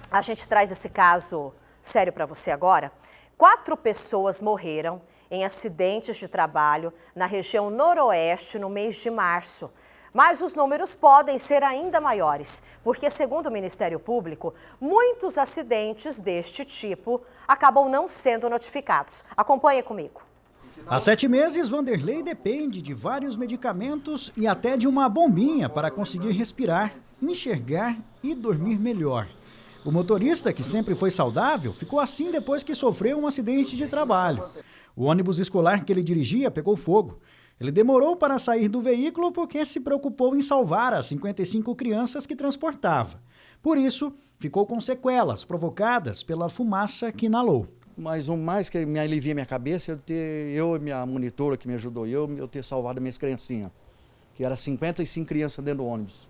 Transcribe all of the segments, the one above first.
A gente traz esse caso sério para você agora. 4 pessoas morreram em acidentes de trabalho na região noroeste no mês de março. Mas os números podem ser ainda maiores, porque, segundo o Ministério Público, muitos acidentes deste tipo acabam não sendo notificados. Acompanhe comigo. Há 7 meses, Vanderlei depende de vários medicamentos e até de uma bombinha para conseguir respirar, enxergar e dormir melhor. O motorista, que sempre foi saudável, ficou assim depois que sofreu um acidente de trabalho. O ônibus escolar que ele dirigia pegou fogo. Ele demorou para sair do veículo porque se preocupou em salvar as 55 crianças que transportava. Por isso, ficou com sequelas provocadas pela fumaça que inalou. Mas o mais que me alivia minha cabeça é eu e minha monitora que me ajudou, eu ter salvado minhas criancinhas, que eram 55 crianças dentro do ônibus.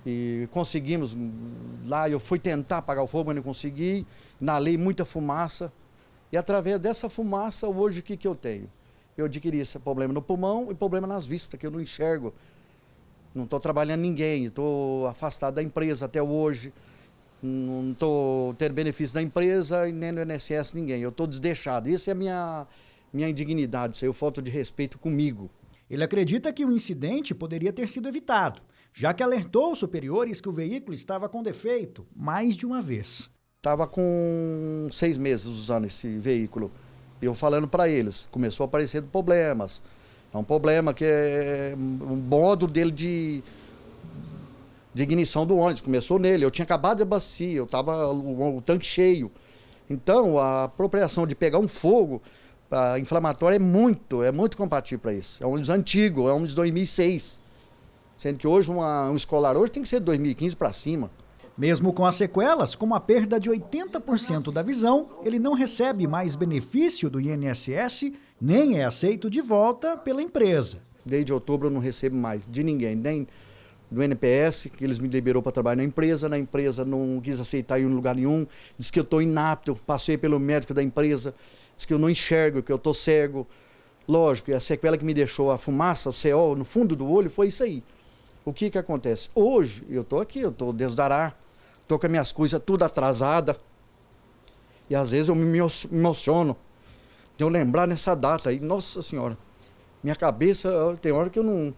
E conseguimos, lá eu fui tentar apagar o fogo, mas não consegui, inalei muita fumaça. E através dessa fumaça, hoje o que eu tenho? Eu adquiri esse problema no pulmão e problema nas vistas, que eu não enxergo. Não estou trabalhando ninguém, estou afastado da empresa até hoje. Não estou tendo benefício da empresa e nem no INSS ninguém. Eu estou desdeixado. Essa é a minha indignidade, isso aí é falta de respeito comigo. Ele acredita que o incidente poderia ter sido evitado, já que alertou os superiores que o veículo estava com defeito mais de uma vez. Estava com 6 meses usando esse veículo. Eu falando para eles, começou a aparecer problemas. É um problema que é um módulo dele de ignição do ônibus, começou nele. Eu tinha acabado de abastecer, eu estava o tanque cheio. Então, a apropriação de pegar um fogo inflamatório é muito compatível para isso. É um ônibus antigo, é um ônibus de 2006. Sendo que hoje, um escolar hoje tem que ser de 2015 para cima. Mesmo com as sequelas, como a perda de 80% da visão, ele não recebe mais benefício do INSS, nem é aceito de volta pela empresa. Desde outubro eu não recebo mais de ninguém, nem do NPS, que eles me liberou para trabalhar na empresa não quis aceitar em lugar nenhum, disse que eu estou inapto, passei pelo médico da empresa, disse que eu não enxergo, que eu estou cego. Lógico, e a sequela que me deixou a fumaça, o CO no fundo do olho, foi isso aí. O que acontece? Hoje eu estou aqui, eu estou desdará, estou com as minhas coisas tudo atrasada e às vezes eu me emociono de eu lembrar nessa data aí, nossa senhora, minha cabeça tem hora que eu não...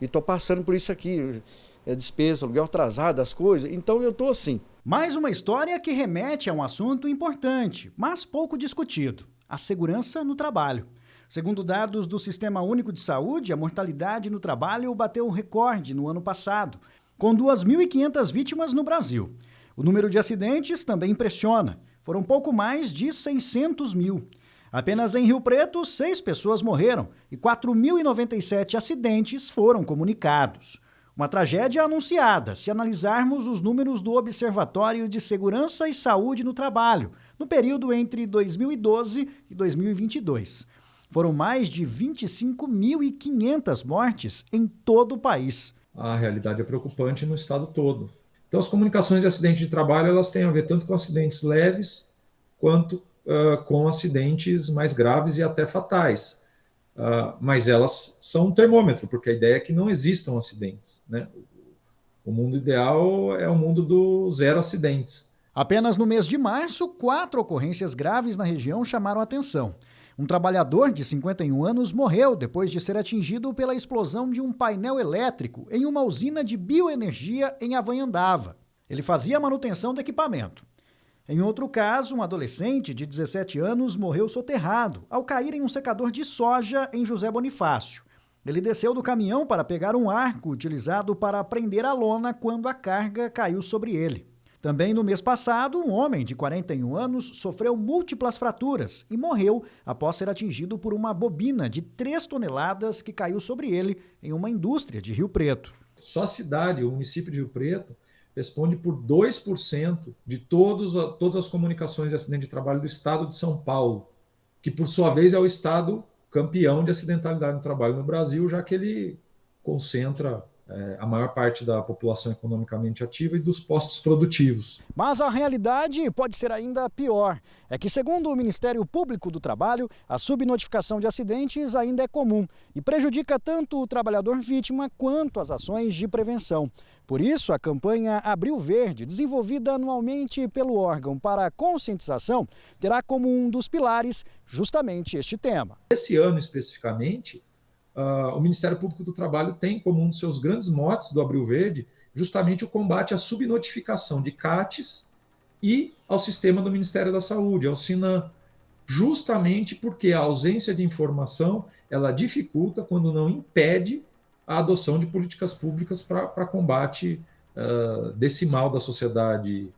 E estou passando por isso aqui, despesa, aluguel atrasado, as coisas, então eu estou assim. Mais uma história que remete a um assunto importante, mas pouco discutido: a segurança no trabalho. Segundo dados do Sistema Único de Saúde, a mortalidade no trabalho bateu um recorde no ano passado, com 2.500 vítimas no Brasil. O número de acidentes também impressiona, foram pouco mais de 600 mil. Apenas em Rio Preto, 6 pessoas morreram e 4.097 acidentes foram comunicados. Uma tragédia anunciada, se analisarmos os números do Observatório de Segurança e Saúde no Trabalho, no período entre 2012 e 2022. Foram mais de 25.500 mortes em todo o país. A realidade é preocupante no estado todo. Então, as comunicações de acidente de trabalho, elas têm a ver tanto com acidentes leves, quanto com acidentes mais graves e até fatais. Mas elas são um termômetro, porque a ideia é que não existam acidentes, né? O mundo ideal é o mundo do 0 acidentes. Apenas no mês de março, 4 ocorrências graves na região chamaram a atenção. Um trabalhador de 51 anos morreu depois de ser atingido pela explosão de um painel elétrico em uma usina de bioenergia em Avanhandava. Ele fazia a manutenção do equipamento. Em outro caso, um adolescente de 17 anos morreu soterrado ao cair em um secador de soja em José Bonifácio. Ele desceu do caminhão para pegar um arco utilizado para prender a lona quando a carga caiu sobre ele. Também no mês passado, um homem de 41 anos sofreu múltiplas fraturas e morreu após ser atingido por uma bobina de 3 toneladas que caiu sobre ele em uma indústria de Rio Preto. Só a cidade, o município de Rio Preto, responde por 2% de todas as comunicações de acidente de trabalho do estado de São Paulo, que por sua vez é o estado campeão de acidentalidade no trabalho no Brasil, já que ele concentra a maior parte da população economicamente ativa e dos postos produtivos. Mas a realidade pode ser ainda pior. É que, segundo o Ministério Público do Trabalho, a subnotificação de acidentes ainda é comum e prejudica tanto o trabalhador vítima quanto as ações de prevenção. Por isso, a campanha Abril Verde, desenvolvida anualmente pelo órgão para a conscientização, terá como um dos pilares justamente este tema. Esse ano, especificamente, o Ministério Público do Trabalho tem como um dos seus grandes motes do Abril Verde justamente o combate à subnotificação de CATs e ao sistema do Ministério da Saúde, ao SINAM, justamente porque a ausência de informação ela dificulta, quando não impede, a adoção de políticas públicas para combate desse mal da sociedade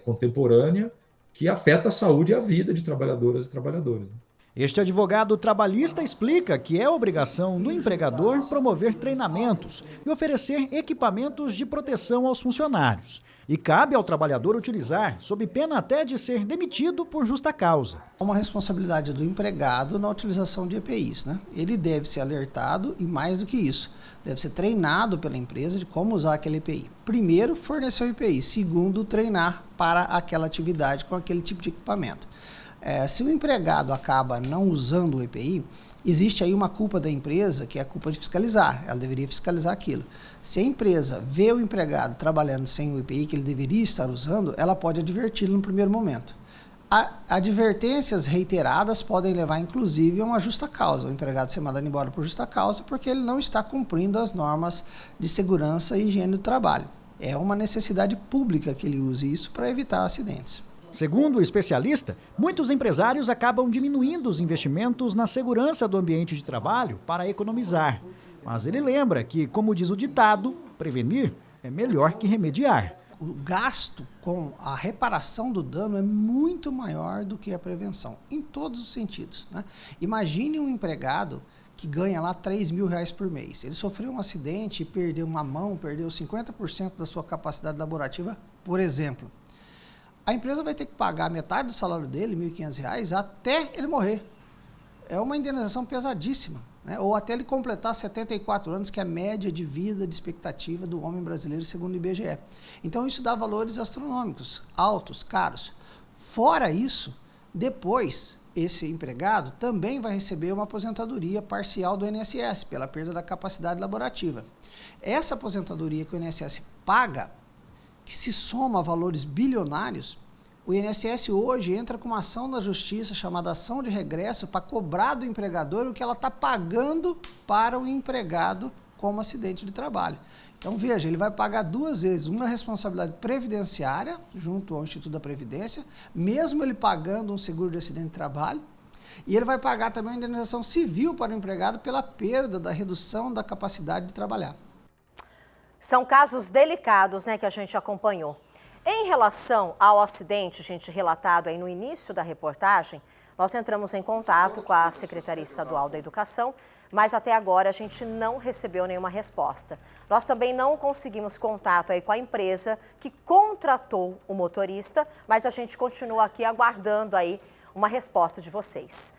contemporânea que afeta a saúde e a vida de trabalhadoras e trabalhadores. Este advogado trabalhista explica que é obrigação do empregador promover treinamentos e oferecer equipamentos de proteção aos funcionários. E cabe ao trabalhador utilizar, sob pena até de ser demitido por justa causa. É uma responsabilidade do empregado na utilização de EPIs, né? Ele deve ser alertado e, mais do que isso, deve ser treinado pela empresa de como usar aquele EPI. Primeiro, fornecer o EPI. Segundo, treinar para aquela atividade com aquele tipo de equipamento. Se o empregado acaba não usando o EPI, existe aí uma culpa da empresa, que é a culpa de fiscalizar. Ela deveria fiscalizar aquilo. Se a empresa vê o empregado trabalhando sem o EPI que ele deveria estar usando, ela pode adverti-lo no primeiro momento. Advertências reiteradas podem levar, inclusive, a uma justa causa. O empregado ser mandado embora por justa causa porque ele não está cumprindo as normas de segurança e higiene do trabalho. É uma necessidade pública que ele use isso para evitar acidentes. Segundo o especialista, muitos empresários acabam diminuindo os investimentos na segurança do ambiente de trabalho para economizar. Mas ele lembra que, como diz o ditado, prevenir é melhor que remediar. O gasto com a reparação do dano é muito maior do que a prevenção, em todos os sentidos, né? Imagine um empregado que ganha lá R$3.000 por mês. Ele sofreu um acidente e perdeu uma mão, perdeu 50% da sua capacidade laborativa, por exemplo. A empresa vai ter que pagar metade do salário dele, R$1.500, até ele morrer. É uma indenização pesadíssima, né? Ou até ele completar 74 anos, que é a média de vida, de expectativa do homem brasileiro, segundo o IBGE. Então, isso dá valores astronômicos, altos, caros. Fora isso, depois, esse empregado também vai receber uma aposentadoria parcial do INSS, pela perda da capacidade laborativa. Essa aposentadoria que o INSS paga, que se soma a valores bilionários, o INSS hoje entra com uma ação na justiça chamada ação de regresso para cobrar do empregador o que ela está pagando para o empregado como acidente de trabalho. Então, veja, ele vai pagar duas vezes, uma responsabilidade previdenciária junto ao Instituto da Previdência, mesmo ele pagando um seguro de acidente de trabalho, e ele vai pagar também a indenização civil para o empregado pela perda da redução da capacidade de trabalhar. São casos delicados, né, que a gente acompanhou. Em relação ao acidente, gente, relatado aí no início da reportagem, nós entramos em contato com a Secretaria Estadual da Educação, mas até agora a gente não recebeu nenhuma resposta. Nós também não conseguimos contato aí com a empresa que contratou o motorista, mas a gente continua aqui aguardando aí uma resposta de vocês.